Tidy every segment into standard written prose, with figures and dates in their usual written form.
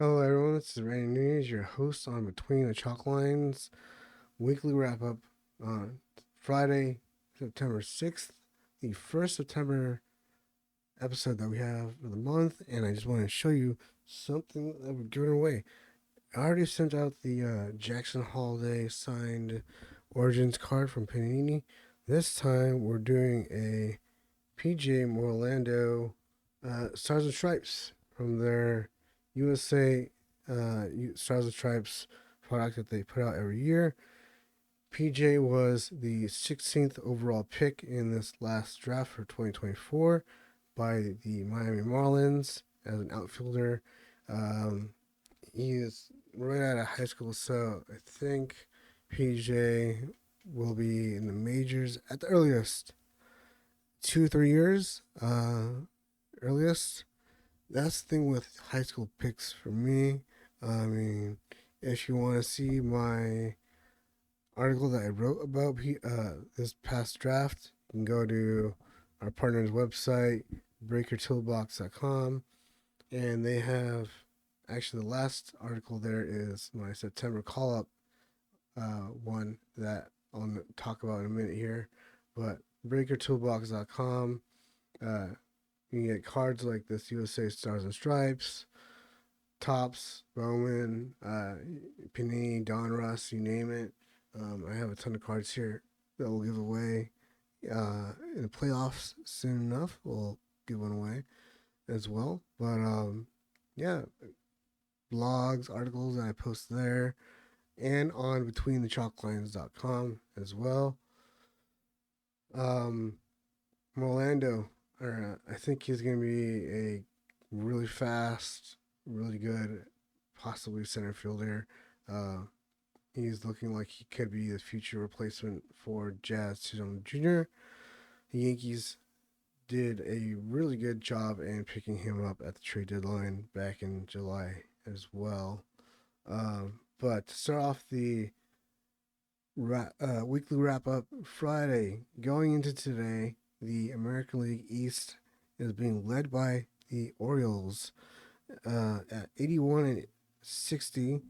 Hello, everyone. This is Randy News, your host on Between the Chalk Lines weekly wrap up on Friday, September 6th, the first September episode that we have for the month. And I just want to show you something that we're giving away. I already sent out the Jackson Holiday signed Origins card from Panini. This time we're doing a PJ Orlando Stars and Stripes from their USA Stars and Stripes product that they put out every year. PJ was the 16th overall pick in this last draft for 2024 by the Miami Marlins as an outfielder. Um, he is right out of high school, so I think PJ will be in the majors at the earliest 2 3 years. Earliest. That's the thing with high school picks for me. I mean, if you want to see my article that I wrote about this past draft, you can go to our partner's website, breakertoolbox.com, and they have actually the last article there is my September call up one that I'll talk about in a minute here. But breakertoolbox.com, uh, you can get cards like this USA Stars and Stripes, Tops, Bowman, Panini, Donruss, you name it. I have a ton of cards here that we'll give away in the playoffs soon enough. We'll give one away as well. But yeah, blogs, articles that I post there and on betweenthe.chalklines.com as well. Um, Orlando, I think he's going to be a really fast, really good, possibly center fielder. Uh, he's looking like he could be the future replacement for Jazz Chisholm Jr. The Yankees did a really good job in picking him up at the trade deadline back in July as well. But to start off the weekly wrap up Friday, going into today, the American League East is being led by the Orioles at 81 and 60.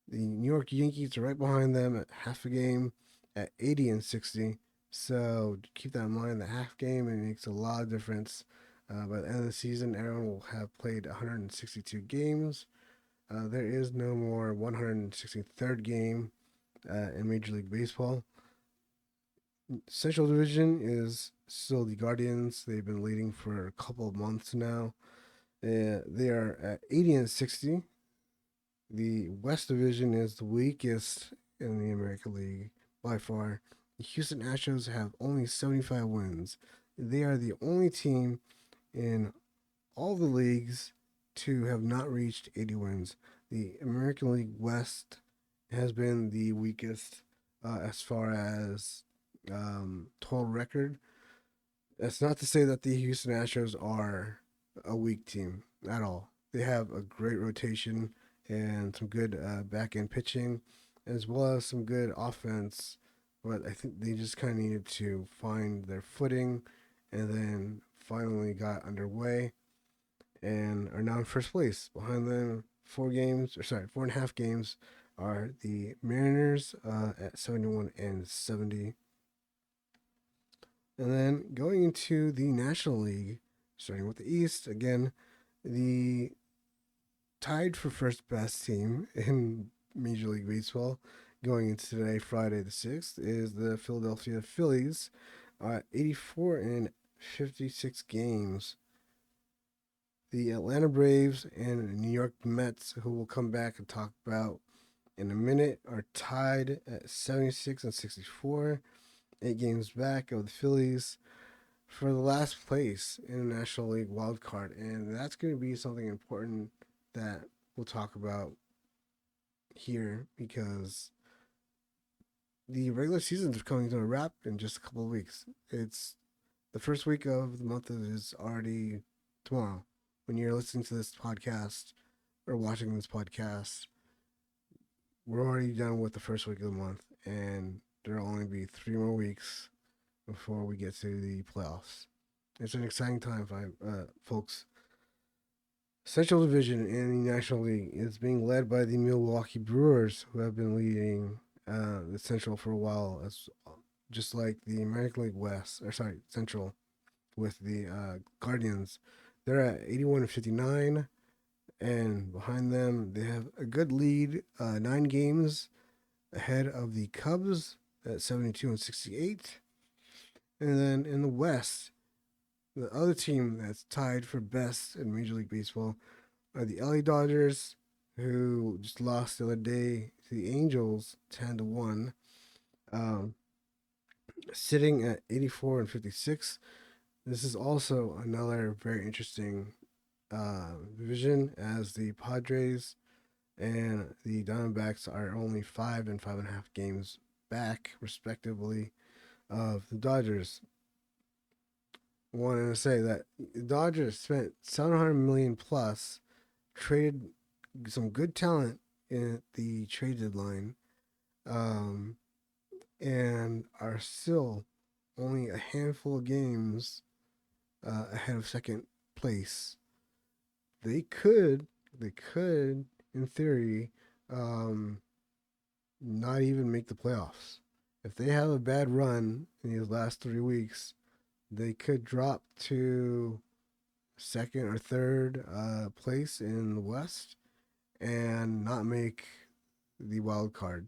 The New York Yankees are right behind them at half a game at 80 and 60. So keep that in mind. The half game, it makes a lot of difference. By the end of the season, everyone will have played 162 games. There is no more 163rd game in Major League Baseball. Central Division is still the Guardians. They've been leading for a couple of months now. They are at 80 and 60. The West Division is the weakest in the American League by far. The Houston Astros have only 75 wins. They are the only team in all the leagues to have not reached 80 wins. The American League West has been the weakest as far as total record. That's not to say that the Houston Astros are a weak team at all. They have a great rotation and some good back end pitching, as well as some good offense. But I think they just kind of needed to find their footing and then finally got underway and are now in first place. Behind them, 4.5 games are the Mariners at 71 and 70. And then going into the National League, starting with the East, again, the tied for first best team in Major League Baseball going into today, Friday the 6th, is the Philadelphia Phillies, 84 and 56 games. The Atlanta Braves and New York Mets, who we'll come back and talk about in a minute, are tied at 76 and 64, 8 games back of the Phillies for the last place in the National League wild card, and that's going to be something important that we'll talk about here because the regular season is coming to a wrap in just a couple of weeks. It's the first week of the month is already tomorrow. When you're listening to this podcast or watching this podcast, we're already done with the first week of the month, and there'll only be 3 more weeks before we get to the playoffs. It's an exciting time, folks. Central Division in the National League is being led by the Milwaukee Brewers, who have been leading the Central for a while, as just like the American League West, or sorry, Central with the Guardians. They're at 81 and 59, and behind them they have a good lead, 9 games ahead of the Cubs at 72 and 68. And then in the West, the other team that's tied for best in Major League Baseball are the LA Dodgers, who just lost the other day to the Angels 10-1, um, sitting at 84 and 56. This is also another very interesting division, as the Padres and the Diamondbacks are only 5 and 5.5 games back, respectively, of the Dodgers. Wanted to say that the Dodgers spent 700 million plus, traded some good talent in the trade deadline, um, and are still only a handful of games ahead of second place. They could, in theory, um, not even make the playoffs. If they have a bad run in these last 3 weeks, they could drop to second or third place in the West and not make the wild card.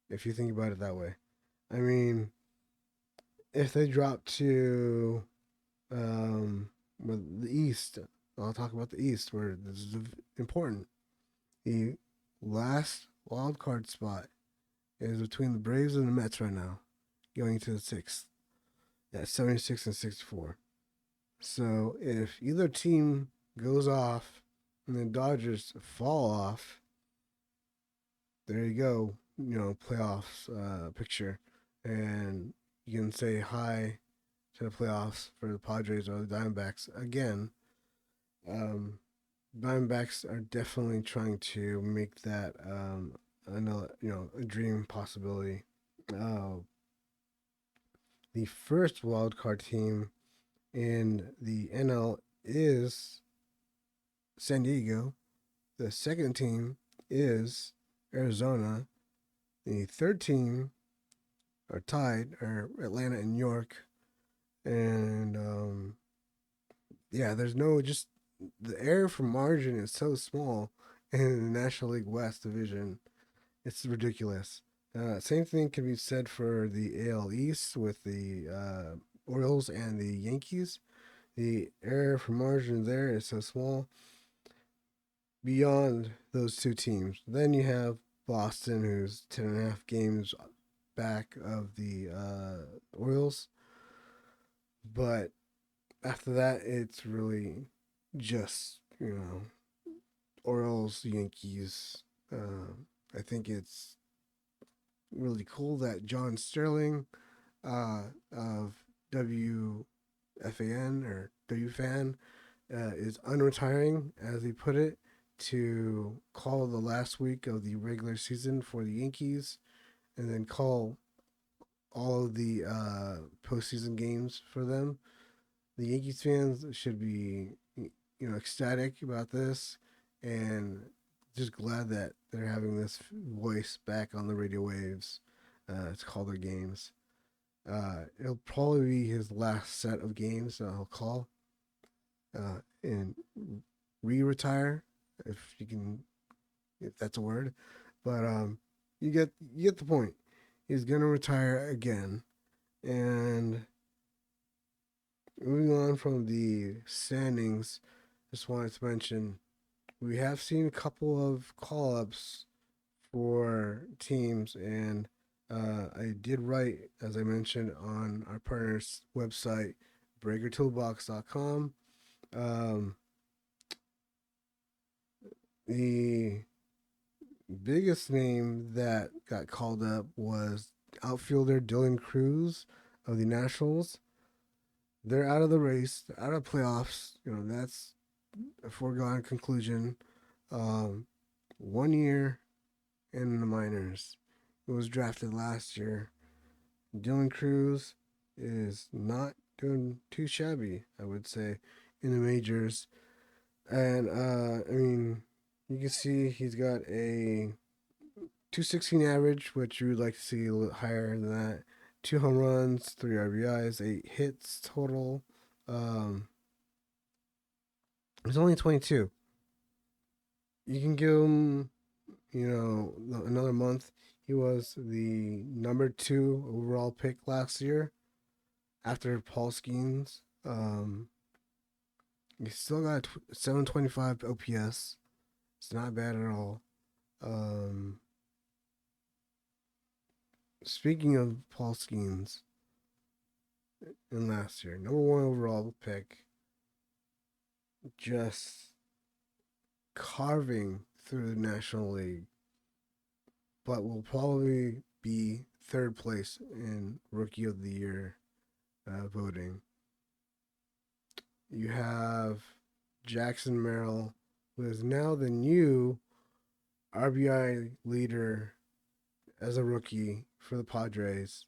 If you think about it that way, I mean, if they drop to the East, I'll talk about the East where this is important. The last wild card spot is between the Braves and the Mets right now, going to the sixth at 76 and 64. So if either team goes off and the Dodgers fall off, there you go, playoffs picture. And you can say hi to the playoffs for the Padres or the Diamondbacks again. Um, Diamondbacks are definitely trying to make that another, a dream possibility. Uh, the first wild card team in the NL is San Diego. The second team is Arizona. The third team are tied are Atlanta and New York. And yeah, there's no just the air for margin is so small in the National League West division. It's ridiculous. Same thing can be said for the AL East with the Orioles and the Yankees. The air for margin there is so small beyond those two teams. Then you have Boston, who's 10.5 games back of the Orioles. But after that, it's really just, Orioles, Yankees. I think it's really cool that John Sterling of WFAN or WFAN is unretiring, as he put it, to call the last week of the regular season for the Yankees and then call all of the postseason games for them. The Yankees fans should be, ecstatic about this and just glad that they're having this voice back on the radio waves to call their games. It'll probably be his last set of games that he'll call and re-retire, if you can, if that's a word. But you get the point. He's gonna retire again, and moving on from the standings, just wanted to mention we have seen a couple of call ups for teams, and I did write, as I mentioned, on our partner's website, breakertoolbox.com. Um, the biggest name that got called up was outfielder Dylan Cruz of the Nationals. They're out of the race, they're out of playoffs. That's a foregone conclusion. Um, 1 year in the minors. It was drafted last year. Dylan Cruz is not doing too shabby, I would say, in the majors. And I mean, you can see he's got a 216 average, which you would like to see a little higher than that. 2 home runs, 3 RBIs, 8 hits total. Um, he's only 22. You can give him, another month. He was the number 2 overall pick last year after Paul Skeens. He's still got 725 OPS. It's not bad at all. Um, Speaking of Paul Skeens, in last year, number 1 overall pick, just carving through the National League, but will probably be third place in Rookie of the Year voting. You have Jackson Merrill, who is now the new RBI leader as a rookie for the Padres,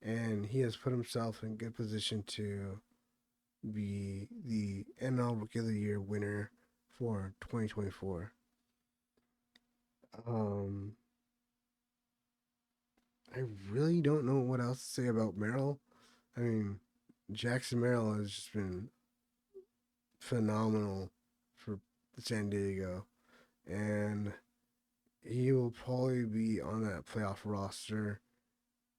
and he has put himself in good position to be the NL Rookie of the Year winner for 2024. Um, I really don't know what else to say about Merrill. I mean, Jackson Merrill has just been phenomenal for San Diego, and he will probably be on that playoff roster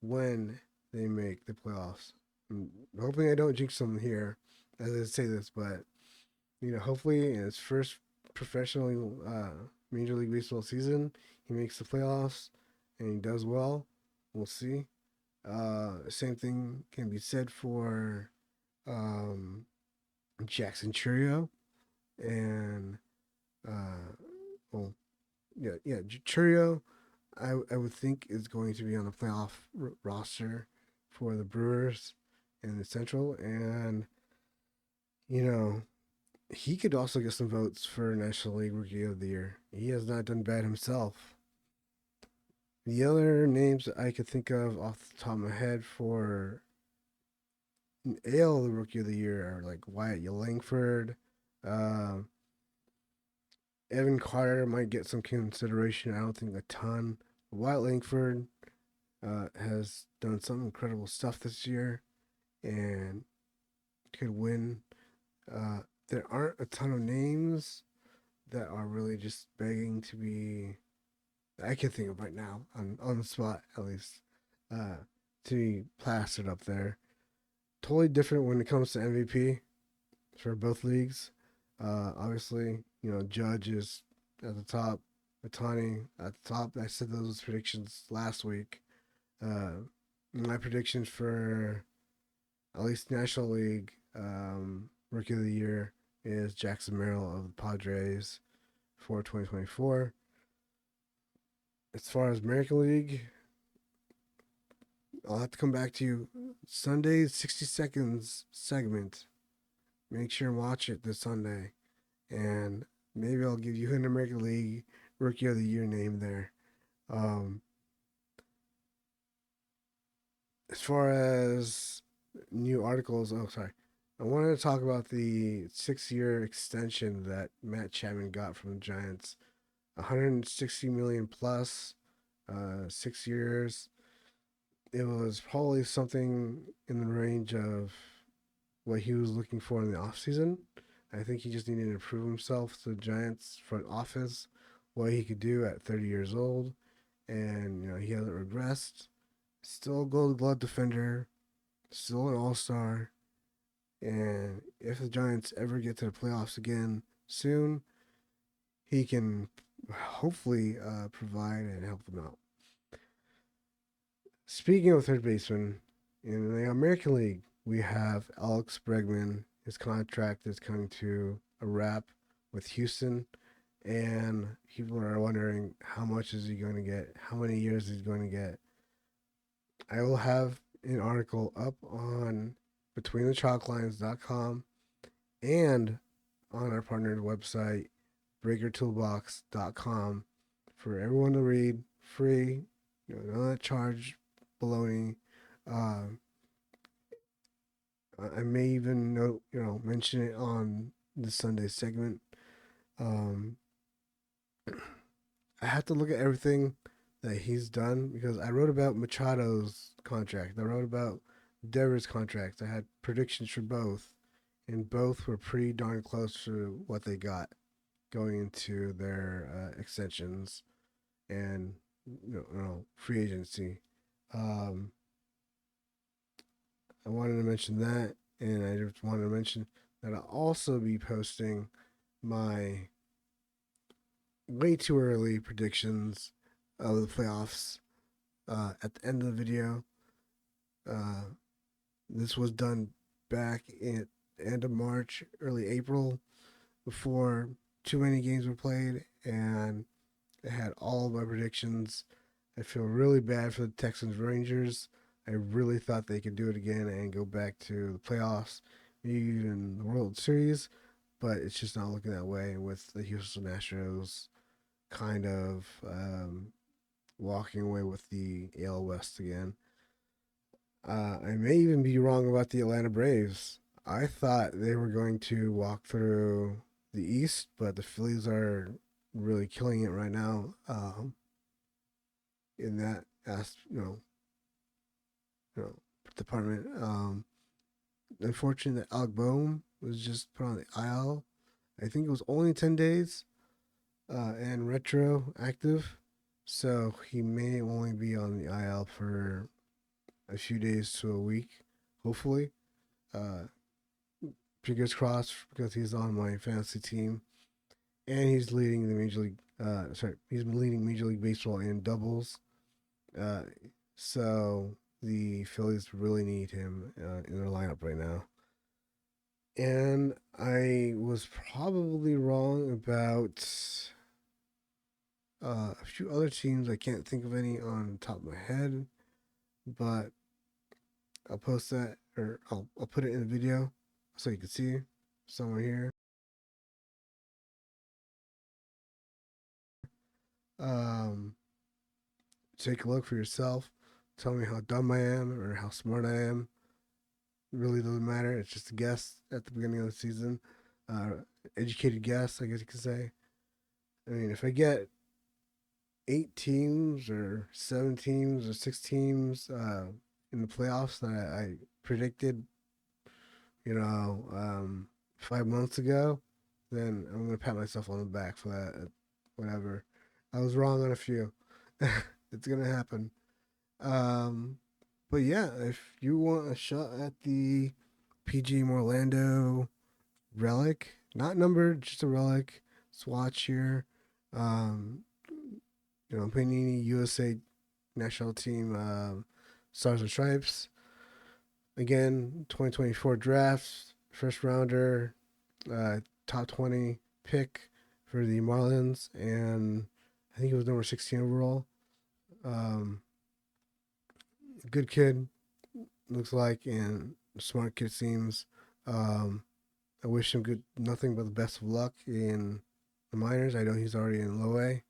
when they make the playoffs. I'm hoping I don't jinx him here as I say this, but hopefully in his first professional Major League Baseball season, he makes the playoffs and he does well. We'll see. Same thing can be said for um, Jackson Churio and well, yeah, Churio. I would think is going to be on the playoff roster for the Brewers in the Central, and you know he could also get some votes for National League Rookie of the Year. He has not done bad himself. The other names I could think of off the top of my head for AL the Rookie of the Year are like Wyatt Langford. Uh, Evan Carter might get some consideration. I don't think a ton. Wyatt Langford has done some incredible stuff this year and could win. Uh, there aren't a ton of names that are really just begging to be. I can think of right now on the spot at least to be plastered up there. Totally different when it comes to MVP for both leagues. Obviously, Judge is at the top, Matani at the top. I said those predictions last week. My predictions for at least National League Rookie of the Year is Jackson Merrill of the Padres for 2024. As far as American League, I'll have to come back to you. Sunday's 60 seconds segment. Make sure and watch it this Sunday. And maybe I'll give you an American League Rookie of the Year name there. Um, as far as new articles, oh, sorry. I wanted to talk about the 6-year extension that Matt Chapman got from the Giants. 160 million plus, 6 years. It was probably something in the range of what he was looking for in the offseason. I think he just needed to prove himself to the Giants front office, what he could do at 30 years old. And, he hasn't regressed. Still a gold glove defender, still an all star. And if the Giants ever get to the playoffs again soon, he can hopefully provide and help them out. Speaking of third baseman, in the American League, we have Alex Bregman. His contract is coming to a wrap with Houston, and people are wondering how much is he going to get, how many years he's going to get. I will have an article up on betweenthechalklines.com and on our partnered website, breakertoolbox.com, for everyone to read free, none of that charge baloney. Uh, I may even mention it on the Sunday segment. Um, I have to look at everything that he's done because I wrote about Machado's contract. I wrote about Devers' contract. I had predictions for both, and both were pretty darn close to what they got going into their extensions and free agency. Um, I wanted to mention that, and I just wanted to mention that I'll also be posting my way too early predictions of the playoffs at the end of the video. Uh, this was done back at the end of March, early April, before too many games were played, and it had all of my predictions. I feel really bad for the Texans Rangers. I really thought they could do it again and go back to the playoffs, maybe even the World Series, but it's just not looking that way with the Houston Astros kind of walking away with the AL West again. I may even be wrong about the Atlanta Braves. I thought they were going to walk through the East, but the Phillies are really killing it right now in that you know department. Unfortunately, that Alec Bohm was just put on the IL. I think it was only 10 days and retroactive, so he may only be on the IL for a few days to a week, hopefully. Uh, Fingers crossed because he's on my fantasy team and he's leading the major league. He's been leading Major League Baseball in doubles. Uh, so the Phillies really need him in their lineup right now. And I was probably wrong about a few other teams. I can't think of any on the top of my head, but I'll post that or I'll put it in the video so you can see somewhere here. Um, Take a look for yourself. Tell me how dumb I am or how smart I am. It really doesn't matter. It's just a guess at the beginning of the season. Uh, Educated guess, I guess you could say. I mean, if I get 8 teams or 7 teams or 6 teams in the playoffs that I predicted, you know, 5 months ago, then I'm gonna pat myself on the back for that. Whatever. I was wrong on a few. It's gonna happen. Um, but yeah, if you want a shot at the PG Orlando relic, not numbered, just a relic swatch here. Um, Panini USA national team Stars and Stripes. Again, 2024 drafts, first rounder, top 20 pick for the Marlins, and I think it was number 16 overall. Um, Good kid, looks like, and smart kid seems. Um, I wish him good, nothing but the best of luck in the minors. I know he's already in low A,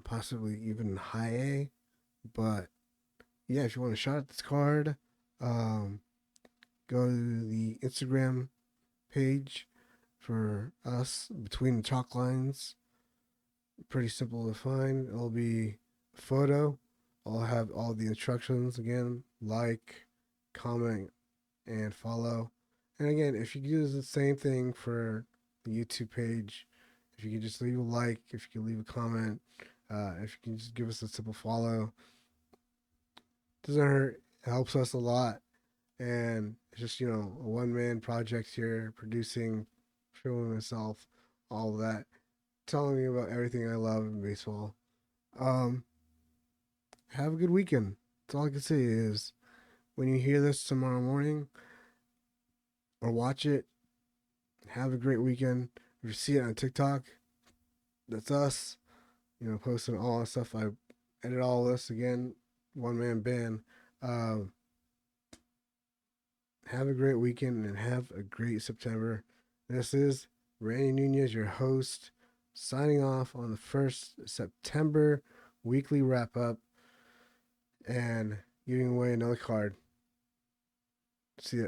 possibly even high A. But yeah, if you want a shot at this card, um, go to the Instagram page for us between the chalk lines. Pretty simple to find. It'll be a photo. I'll have all the instructions again, like, comment, and follow. And again, if you do the same thing for the YouTube page, if you can just leave a like, if you can leave a comment, if you can just give us a simple follow, doesn't hurt. It helps us a lot. And it's just, a one man project here, producing, filming myself, all of that, telling me about everything I love in baseball. Um, have a good weekend. That's all I can say is when you hear this tomorrow morning or watch it, have a great weekend. If you see it on TikTok, that's us. Posting all that stuff. I edit all this again, one man band. Um, have a great weekend and have a great September. This is Randy Nunez, your host, signing off on the 1st September weekly wrap up and giving away another card. See ya.